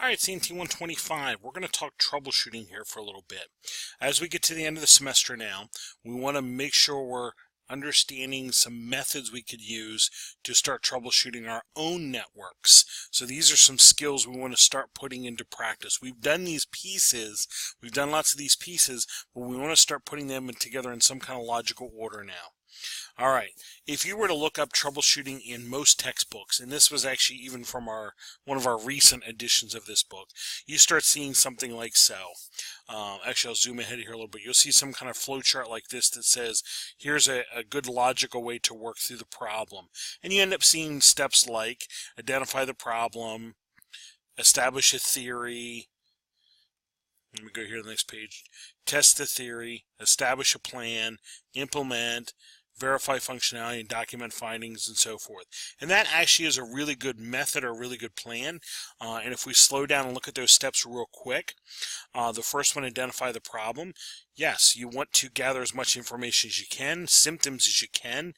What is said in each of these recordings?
Alright, CNT125, we're going to talk troubleshooting here for a little bit. As we get to the end of the semester now, we want to make sure we're understanding some methods we could use to start troubleshooting our own networks. So these are some skills we want to start putting into practice. We've done these pieces, we've done lots of these pieces, but we want to start putting them together in some kind of logical order now. Alright, if you were to look up troubleshooting in most textbooks, and this was actually even from one of our recent editions of this book, you start seeing something like so. Actually, I'll zoom ahead here a little bit. You'll see some kind of flow chart like this that says, here's a good logical way to work through the problem. And you end up seeing steps like identify the problem, establish a theory, let me go here to the next page, test the theory, establish a plan, implement, verify functionality, and document findings, and so forth. And that actually is a really good method or a really good plan. And if we slow down and look at those steps real quick, the first one, identify the problem. Yes, you want to gather as much information as you can, symptoms as you can.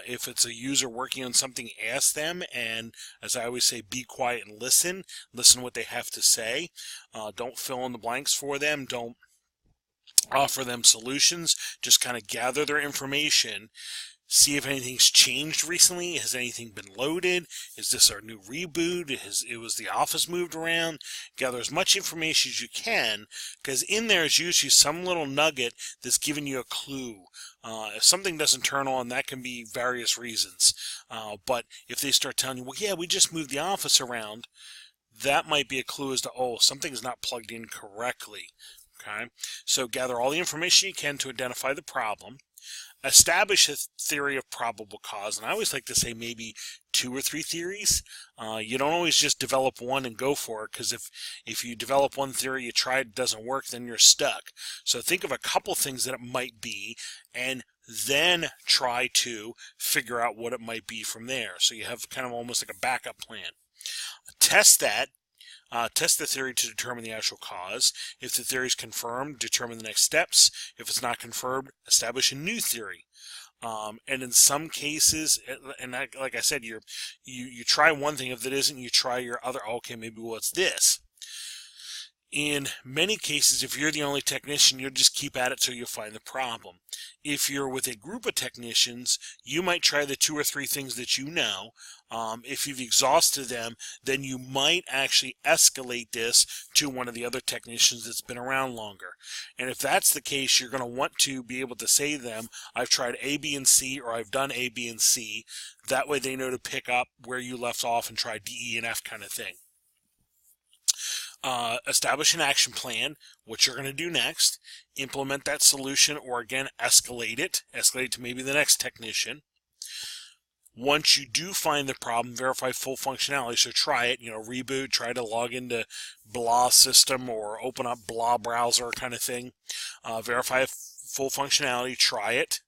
If it's a user working on something, ask them, and as I always say, be quiet and listen. Listen what they have to say. Don't fill in the blanks for them. Don't offer them solutions. Just kind of gather their information, see if anything's changed recently. Has anything been loaded? Is this our new reboot? Was the office moved around? Gather as much information as you can, because in there is usually some little nugget that's giving you a clue. If something doesn't turn on, that can be various reasons. But if they start telling you, well, yeah, we just moved the office around, that might be a clue as to, oh, something's not plugged in correctly. Okay, so gather all the information you can to identify the problem. Establish a theory of probable cause, and I always like to say maybe 2 or 3 theories. You don't always just develop one and go for it, because if you develop one theory, you try it, doesn't work, then you're stuck. So think of a couple things that it might be, and then try to figure out what it might be from there. So you have kind of almost like a backup plan. Test that. Test the theory to determine the actual cause. If the theory is confirmed, determine the next steps. If it's not confirmed, establish a new theory. And in some cases, and like I said, you try one thing. If it isn't, you try your other. Okay, maybe what's this? In many cases, if you're the only technician, you'll just keep at it till you find the problem. If you're with a group of technicians, you might try the 2 or 3 things that you know. If you've exhausted them, then you might actually escalate this to one of the other technicians that's been around longer. And if that's the case, you're going to want to be able to say to them, I've tried A, B, and C, or I've done A, B, and C. That way they know to pick up where you left off and try D, E, and F kind of thing. Establish an action plan, what you're going to do next, implement that solution, or again, escalate it to maybe the next technician. Once you do find the problem, verify full functionality. So try it, reboot, try to log into blah system or open up blah browser kind of thing. Verify full functionality, try it.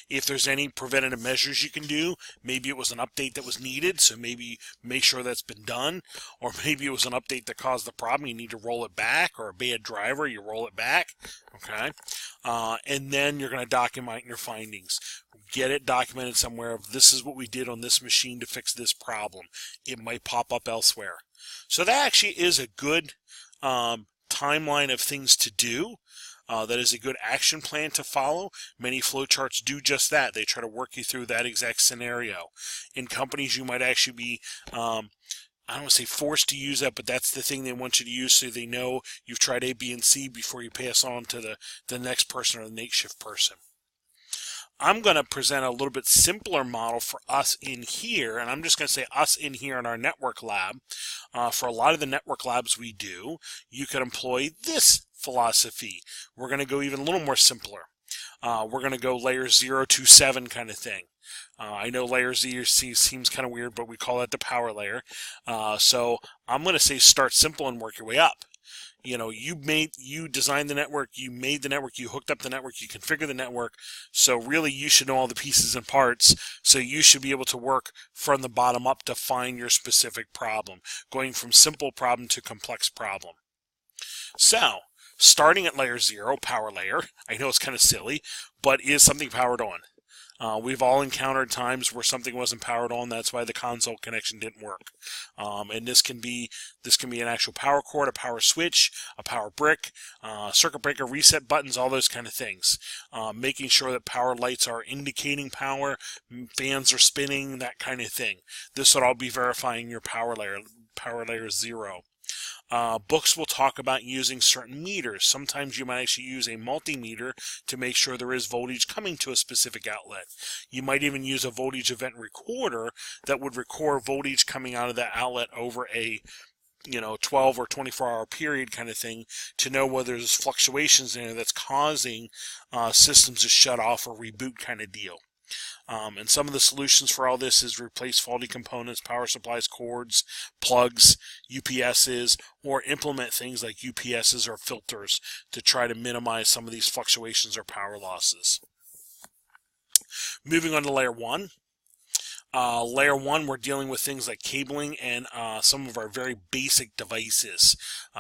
If there's any preventative measures you can do, maybe it was an update that was needed, so maybe make sure that's been done, or maybe it was an update that caused the problem, you need to roll it back, or a bad driver, you roll it back, okay? And then you're going to document your findings. Get it documented somewhere of this is what we did on this machine to fix this problem. It might pop up elsewhere. So that actually is a good timeline of things to do. That is a good action plan to follow. Many flowcharts do just that. They try to work you through that exact scenario. In companies, you might actually be, I don't want to say forced to use that, but that's the thing they want you to use so they know you've tried A, B, and C before you pass on to the next person or the next shift person. I'm going to present a little bit simpler model for us in here, and I'm just going to say us in here in our network lab. For a lot of the network labs we do, you could employ this philosophy. We're going to go even a little more simpler. We're going to go layer 0 to 7 kind of thing. I know layer Z seems kind of weird, but we call that the power layer. So I'm going to say start simple and work your way up. You designed the network, you made the network, you hooked up the network, you configured the network. So really you should know all the pieces and parts. So you should be able to work from the bottom up to find your specific problem, going from simple problem to complex problem. So starting at layer 0, power layer, I know it's kind of silly, but is something powered on. We've all encountered times where something wasn't powered on. That's why the console connection didn't work. And this can be an actual power cord, a power switch, a power brick, circuit breaker, reset buttons, all those kind of things. Making sure that power lights are indicating power, fans are spinning, that kind of thing. This would all be verifying your power layer 0. Books will talk about using certain meters. Sometimes you might actually use a multimeter to make sure there is voltage coming to a specific outlet. You might even use a voltage event recorder that would record voltage coming out of that outlet over a 12 or 24-hour period kind of thing to know whether there's fluctuations in there that's causing systems to shut off or reboot kind of deal. And some of the solutions for all this is replace faulty components, power supplies, cords, plugs, UPSs, or implement things like UPSs or filters to try to minimize some of these fluctuations or power losses. Moving on to layer 1. Layer 1, we're dealing with things like cabling and some of our very basic devices.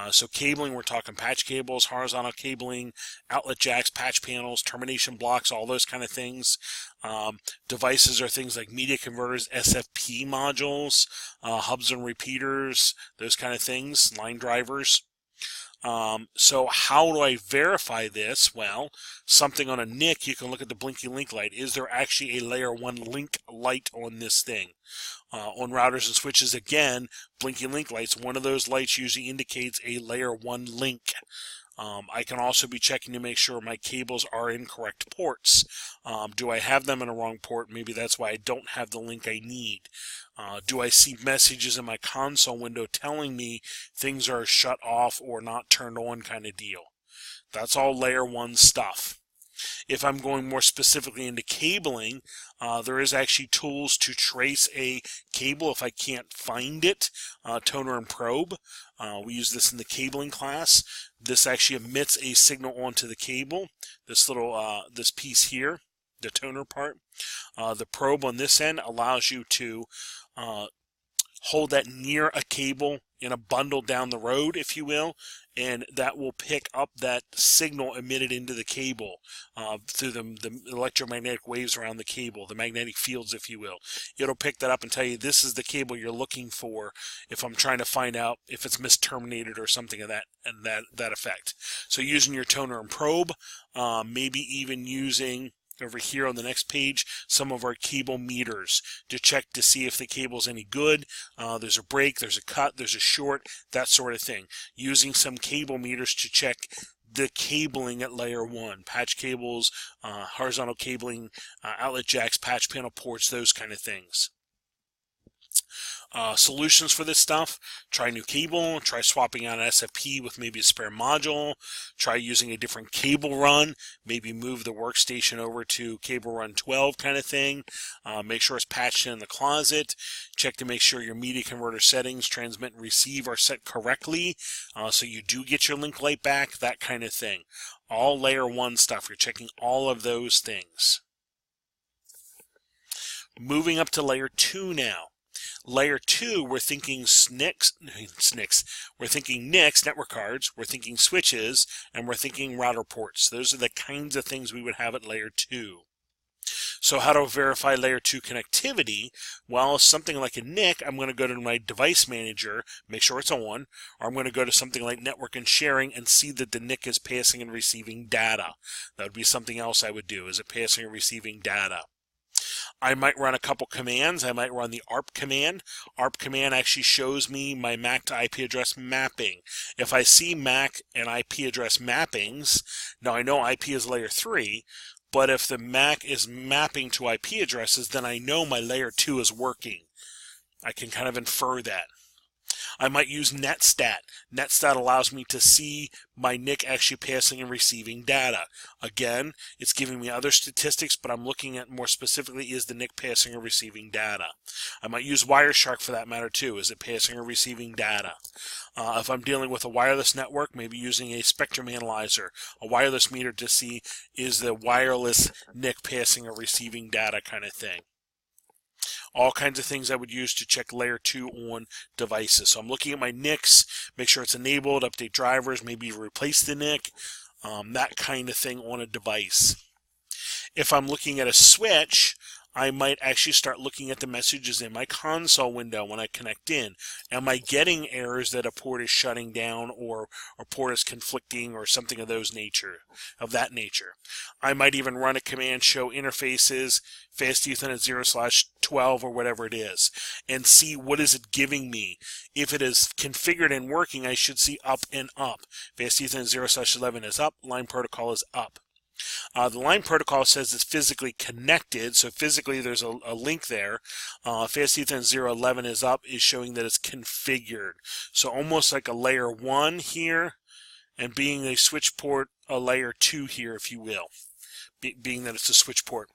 So cabling, we're talking patch cables, horizontal cabling, outlet jacks, patch panels, termination blocks, all those kind of things. Devices are things like media converters, SFP modules, hubs and repeaters, those kind of things, line drivers. So how do I verify this? Well, something on a NIC, you can look at the blinky link light. Is there actually a layer 1 link light on this thing? On routers and switches, again, blinky link lights, one of those lights usually indicates a layer 1 link. I can also be checking to make sure my cables are in correct ports. Do I have them in a wrong port? Maybe that's why I don't have the link I need. Do I see messages in my console window telling me things are shut off or not turned on kind of deal? That's all layer 1 stuff. If I'm going more specifically into cabling, there is actually tools to trace a cable if I can't find it, toner and probe. We use this in the cabling class. This actually emits a signal onto the cable, this little this piece here, the toner part. The probe on this end allows you to hold that near a cable in a bundle down the road, if you will, and that will pick up that signal emitted into the cable through the electromagnetic waves around the cable, the magnetic fields, if you will. It'll pick that up and tell you this is the cable you're looking for if I'm trying to find out if it's misterminated or something of that effect. So using your toner and probe, maybe even using over here on the next page some of our cable meters to check to see if the cable's any good. There's a break, there's a cut, there's a short, that sort of thing. Using some cable meters to check the cabling at layer 1, patch cables, horizontal cabling, outlet jacks, patch panel ports, those kind of things. Solutions for this stuff: try new cable, try swapping out an SFP with maybe a spare module, try using a different cable run, maybe move the workstation over to cable run 12 kind of thing, make sure it's patched in the closet, check to make sure your media converter settings, transmit and receive, are set correctly so you do get your link light back, that kind of thing. All layer 1 stuff, you're checking all of those things. Moving up to layer 2 now. Layer 2, we're thinking we're thinking NICs, network cards, we're thinking switches, and we're thinking router ports. Those are the kinds of things we would have at layer 2. So how to verify layer 2 connectivity? Well, something like a NIC, I'm going to go to my device manager, make sure it's on, or I'm going to go to something like network and sharing and see that the NIC is passing and receiving data. That would be something else I would do. Is it passing and receiving data? I might run a couple commands. I might run the ARP command. ARP command actually shows me my MAC to IP address mapping. If I see MAC and IP address mappings, now I know IP is layer 3, but if the MAC is mapping to IP addresses, then I know my layer 2 is working. I can kind of infer that. I might use netstat. Netstat allows me to see my NIC actually passing and receiving data. Again, it's giving me other statistics, but I'm looking at more specifically, is the NIC passing or receiving data? I might use Wireshark for that matter too. Is it passing or receiving data? If I'm dealing with a wireless network, maybe using a spectrum analyzer, a wireless meter to see is the wireless NIC passing or receiving data kind of thing. All kinds of things I would use to check layer 2 on devices. So I'm looking at my NICs, make sure it's enabled, update drivers, maybe replace the NIC, that kind of thing on a device. If I'm looking at a switch, I might actually start looking at the messages in my console window when I connect in. Am I getting errors that a port is shutting down or a port is conflicting or something of that nature? I might even run a command show interfaces, fast Ethernet 0/12 or whatever it is, and see what is it giving me. If it is configured and working, I should see up and up. Fast Ethernet 0/11 is up, line protocol is up. The line protocol says it's physically connected, so physically there's a link there. Fast Ethernet 011 is up, is showing that it's configured. So almost like a layer 1 here, and being a switch port, a layer 2 here, if you will, being that it's a switch port.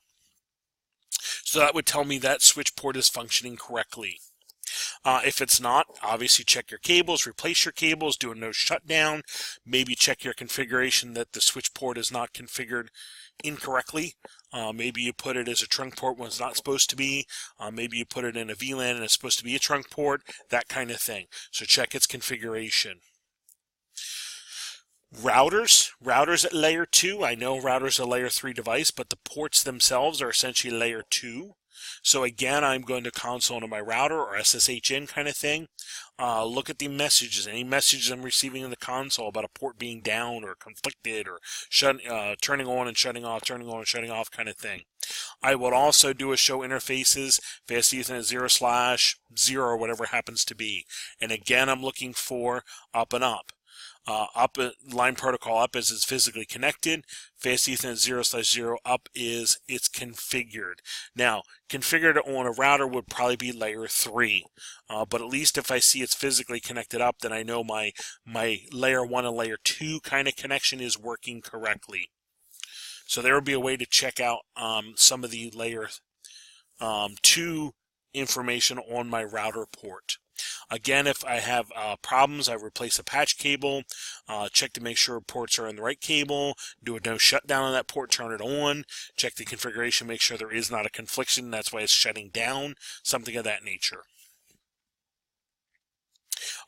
So that would tell me that switch port is functioning correctly. If it's not, obviously check your cables, replace your cables, do a no shutdown, maybe check your configuration that the switch port is not configured incorrectly. Maybe you put it as a trunk port when it's not supposed to be. Maybe you put it in a VLAN and it's supposed to be a trunk port, that kind of thing. So check its configuration. Routers at layer 2. I know routers are a layer 3 device, but the ports themselves are essentially layer 2. So again, I'm going to console into my router or SSH in kind of thing. Look at the messages. Any messages I'm receiving in the console about a port being down or conflicted or turning on and shutting off, turning on and shutting off kind of thing. I will also do a show interfaces, fast Ethernet 0/0 or whatever it happens to be. And again, I'm looking for up and up. Line protocol up is it's physically connected. Fast Ethernet 0/0 up is it's configured. Now, configured on a router would probably be layer 3. But at least if I see it's physically connected up, then I know my layer 1 and layer 2 kind of connection is working correctly. So there would be a way to check out some of the layer 2 information on my router port. Again, if I have problems, I replace a patch cable, check to make sure ports are in the right cable, do a no shutdown on that port, turn it on, check the configuration, make sure there is not a confliction, that's why it's shutting down, something of that nature.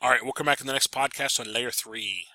All right, we'll come back in the next podcast on layer 3.